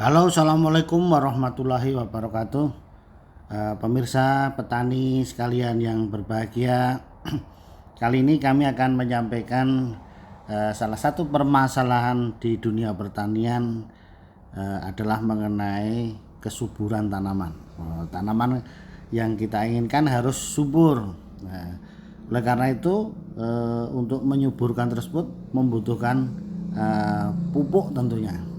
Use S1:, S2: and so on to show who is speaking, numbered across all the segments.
S1: Halo, assalamualaikum warahmatullahi wabarakatuh. Pemirsa petani sekalian yang berbahagia, kali ini kami akan menyampaikan salah satu permasalahan di dunia pertanian adalah mengenai kesuburan tanaman. Tanaman yang kita inginkan harus subur. Nah, oleh karena itu untuk menyuburkan tersebut membutuhkan pupuk tentunya.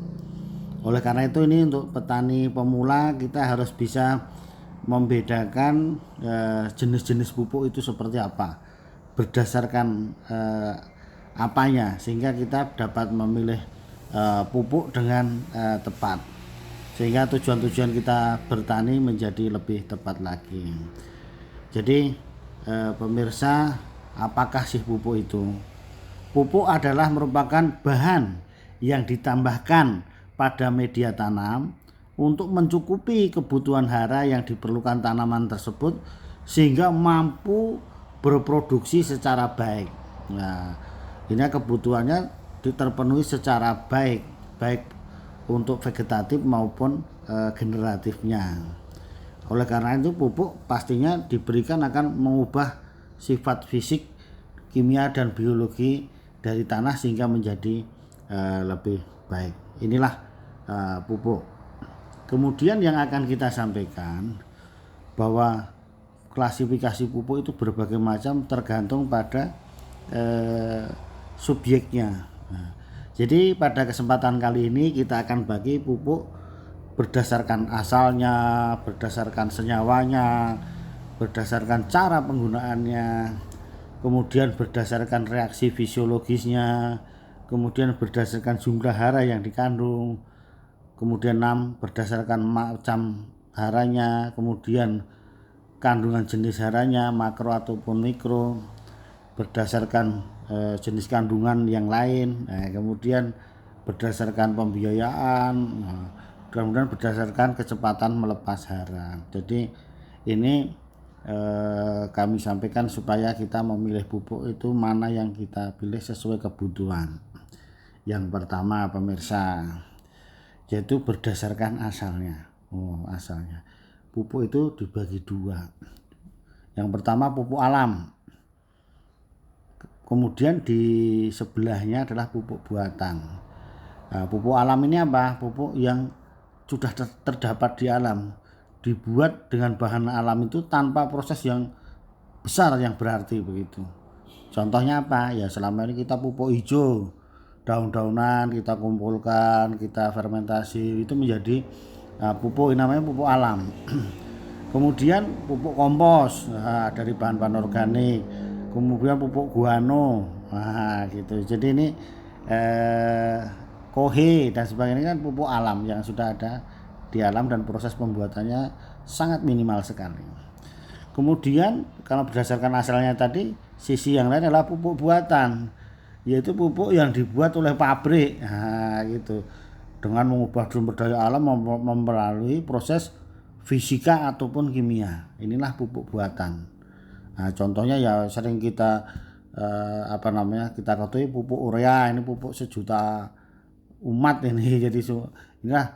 S1: Oleh karena itu ini untuk petani pemula kita harus bisa membedakan jenis-jenis pupuk itu seperti apa berdasarkan apanya, sehingga kita dapat memilih pupuk dengan tepat, sehingga tujuan-tujuan kita bertani menjadi lebih tepat lagi. Jadi pemirsa, apakah sih pupuk itu? Pupuk adalah merupakan bahan yang ditambahkan pada media tanam untuk mencukupi kebutuhan hara yang diperlukan tanaman tersebut sehingga mampu berproduksi secara baik. Nah, ini kebutuhannya terpenuhi secara baik untuk vegetatif maupun generatifnya. Oleh karena itu pupuk pastinya diberikan akan mengubah sifat fisik, kimia dan biologi dari tanah sehingga menjadi lebih baik. Inilah pupuk. Kemudian yang akan kita sampaikan bahwa klasifikasi pupuk itu berbagai macam tergantung pada subjeknya. Jadi pada kesempatan kali ini kita akan bagi pupuk berdasarkan asalnya, berdasarkan senyawanya, berdasarkan cara penggunaannya, kemudian berdasarkan reaksi fisiologisnya, kemudian berdasarkan jumlah hara yang dikandung, kemudian 6 berdasarkan macam haranya, kemudian kandungan jenis haranya makro ataupun mikro, berdasarkan jenis kandungan yang lain, kemudian berdasarkan pembiayaan, kemudian berdasarkan kecepatan melepas hara. Jadi ini kami sampaikan supaya kita memilih pupuk itu mana yang kita pilih sesuai kebutuhan. Yang pertama pemirsa, yaitu berdasarkan asalnya. Asalnya pupuk itu dibagi dua. Yang pertama pupuk alam, kemudian di sebelahnya adalah pupuk buatan. Nah, pupuk alam ini apa? Pupuk yang sudah terdapat di alam, dibuat dengan bahan alam itu tanpa proses yang besar yang berarti begitu. Contohnya apa? Ya selama ini kita pupuk hijau, daun-daunan kita kumpulkan, kita fermentasi, itu menjadi pupuk, namanya pupuk alam. Kemudian pupuk kompos dari bahan-bahan organik, kemudian pupuk guano, gitu. Jadi ini kohe dan sebagainya kan pupuk alam yang sudah ada di alam dan proses pembuatannya sangat minimal sekali. Kemudian kalau berdasarkan asalnya tadi, sisi yang lain adalah pupuk buatan, yaitu pupuk yang dibuat oleh pabrik, gitu, dengan mengubah sumber daya alam melalui proses fisika ataupun kimia. Inilah pupuk buatan. Contohnya ya sering kita kita ketahui pupuk urea, ini pupuk sejuta umat ini. Jadi inilah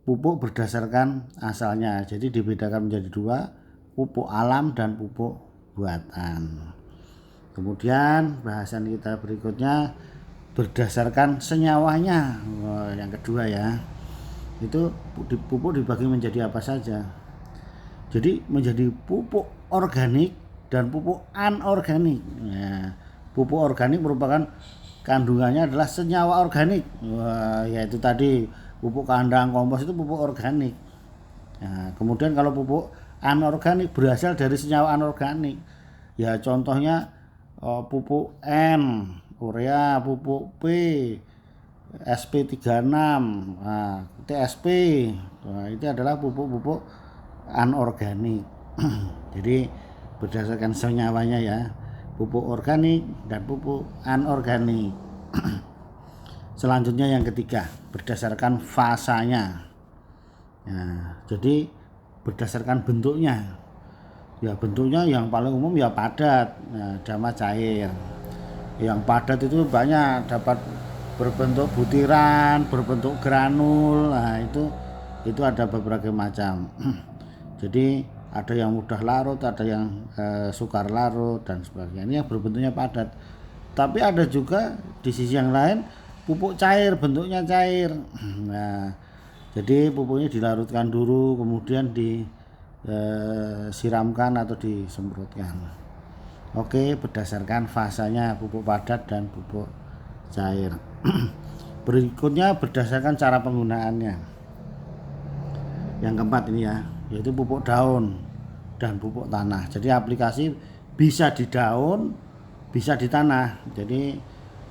S1: pupuk berdasarkan asalnya. Jadi dibedakan menjadi dua, pupuk alam dan pupuk buatan. Kemudian bahasan kita berikutnya berdasarkan senyawanya. Yang kedua ya, itu pupuk dibagi menjadi apa saja. Jadi menjadi pupuk organik dan pupuk anorganik. Pupuk organik merupakan kandungannya adalah senyawa organik, yaitu tadi pupuk kandang, kompos itu pupuk organik. Kemudian kalau pupuk anorganik berasal dari senyawa anorganik, ya contohnya pupuk N, urea, pupuk P, SP36, TSP, itu adalah pupuk-pupuk anorganik. Jadi berdasarkan senyawanya ya, pupuk organik dan pupuk anorganik. Selanjutnya yang ketiga, berdasarkan fasanya. Jadi berdasarkan bentuknya. Ya bentuknya yang paling umum ya padat, sama cair. Yang padat itu banyak, dapat berbentuk butiran, berbentuk granul. Nah, itu ada berbagai macam. Jadi ada yang mudah larut, ada yang sukar larut dan sebagainya. Ini yang berbentuknya padat. Tapi ada juga di sisi yang lain pupuk cair, bentuknya cair. Nah, jadi pupuknya dilarutkan dulu, kemudian disiramkan atau disemprotkan. Oke, berdasarkan fasanya pupuk padat dan pupuk cair. Berikutnya berdasarkan cara penggunaannya. Yang keempat ini ya, yaitu pupuk daun dan pupuk tanah. Jadi aplikasi bisa di daun, bisa di tanah. Jadi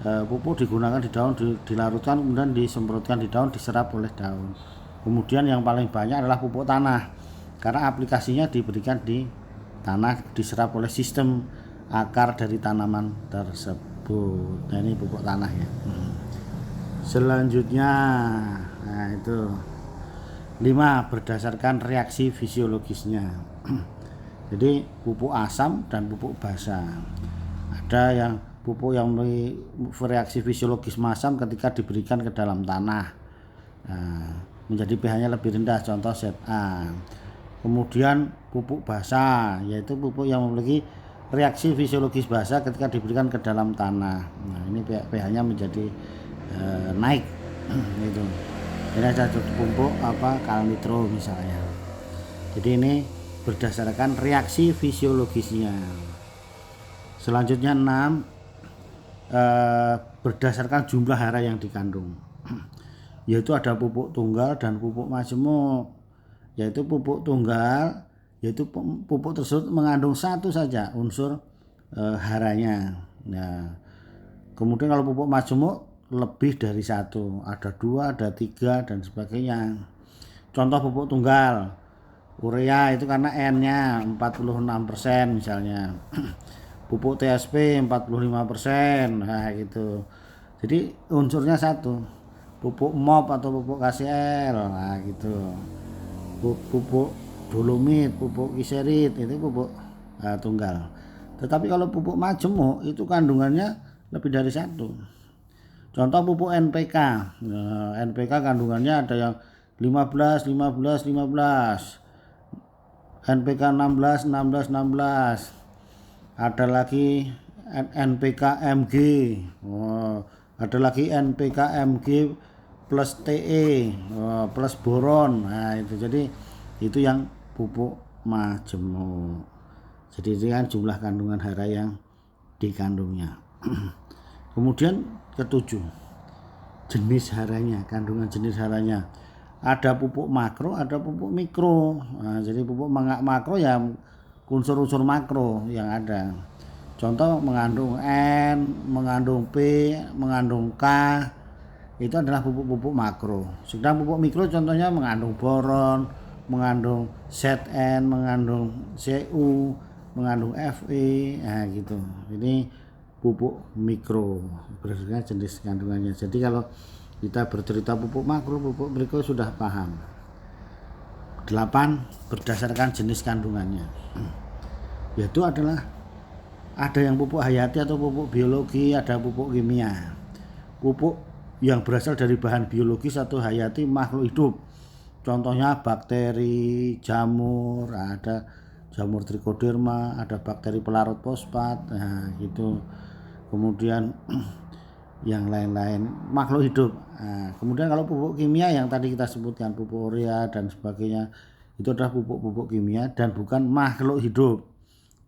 S1: pupuk digunakan di daun, dilarutkan kemudian disemprotkan di daun, diserap oleh daun. Kemudian yang paling banyak adalah pupuk tanah, karena aplikasinya diberikan di tanah, diserap oleh sistem akar dari tanaman tersebut. Nah, ini pupuk tanah ya. Selanjutnya, nah itu 5, berdasarkan reaksi fisiologisnya. Jadi pupuk asam dan pupuk basa. Ada yang pupuk yang bereaksi fisiologis masam ketika diberikan ke dalam tanah, nah, menjadi pH-nya lebih rendah, contoh ZA. Kemudian pupuk basa, yaitu pupuk yang memiliki reaksi fisiologis basa ketika diberikan ke dalam tanah. Nah, ini pH-nya menjadi naik. Itu. Ini ada pupuk kalnitro misalnya. Jadi ini berdasarkan reaksi fisiologisnya. Selanjutnya 6, berdasarkan jumlah hara yang dikandung. Yaitu ada pupuk tunggal dan pupuk majemuk. Yaitu pupuk tunggal, yaitu pupuk tersebut mengandung satu saja unsur haranya. Nah, kemudian kalau pupuk majemuk lebih dari satu, ada 2, ada 3 dan sebagainya. Contoh pupuk tunggal, urea itu karena N-nya 46% misalnya. Pupuk TSP 45%, nah gitu. Jadi unsurnya satu. Pupuk MOP atau pupuk KCl, nah gitu. Pupuk dolomit, pupuk kiserit itu pupuk tunggal. Tetapi kalau pupuk majemuk itu kandungannya lebih dari satu. Contoh pupuk NPK. Nah, NPK kandungannya ada yang 15, 15, 15. NPK 16, 16, 16. Ada lagi NPK MG. Ada lagi NPK MG plus TE plus boron. Nah, itu jadi itu yang pupuk majemuk. Jadi itu kan jumlah kandungan hara yang dikandungnya. Kemudian ketujuh, jenis haranya, kandungan jenis haranya. Ada pupuk makro, ada pupuk mikro. Nah, jadi pupuk makro ya unsur-unsur makro yang ada. Contoh mengandung N, mengandung P, mengandung K, itu adalah pupuk-pupuk makro. Sedang pupuk mikro contohnya mengandung boron, mengandung Zn, mengandung Cu, mengandung Fe, nah gitu. Ini pupuk mikro berdasarkan jenis kandungannya. Jadi kalau kita bercerita pupuk makro, pupuk mikro sudah paham. 8, berdasarkan jenis kandungannya, yaitu adalah ada yang pupuk hayati atau pupuk biologi, ada pupuk kimia. Pupuk yang berasal dari bahan biologis atau hayati makhluk hidup, contohnya bakteri, jamur, ada jamur trichoderma, ada bakteri pelarut fosfat, nah gitu. Kemudian yang lain-lain makhluk hidup. Nah, kemudian kalau pupuk kimia yang tadi kita sebutkan, pupuk urea dan sebagainya, itu adalah pupuk-pupuk kimia dan bukan makhluk hidup,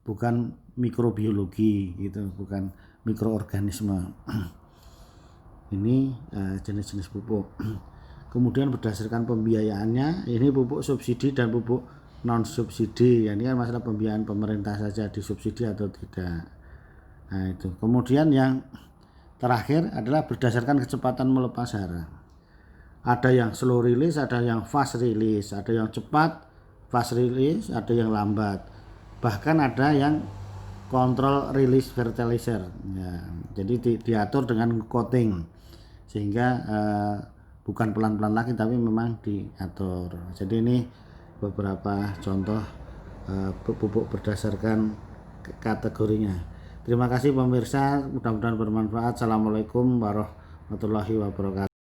S1: bukan mikrobiologi gitu, bukan mikroorganisme. Ini jenis-jenis pupuk. Kemudian berdasarkan pembiayaannya, ini pupuk subsidi dan pupuk non subsidi. Ini kan masalah pembiayaan pemerintah saja, disubsidi atau tidak. Nah itu. Kemudian yang terakhir adalah berdasarkan kecepatan melepas hara. Ada yang slow release, ada yang fast release, ada yang cepat fast release, ada yang lambat. Bahkan ada yang control release fertilizer. Ya, jadi diatur dengan coating sehingga bukan pelan-pelan lagi tapi memang diatur. Jadi ini beberapa contoh pupuk berdasarkan kategorinya. Terima kasih pemirsa, mudah-mudahan bermanfaat. Assalamualaikum warahmatullahi wabarakatuh. warahmatullahi wabarakatuh.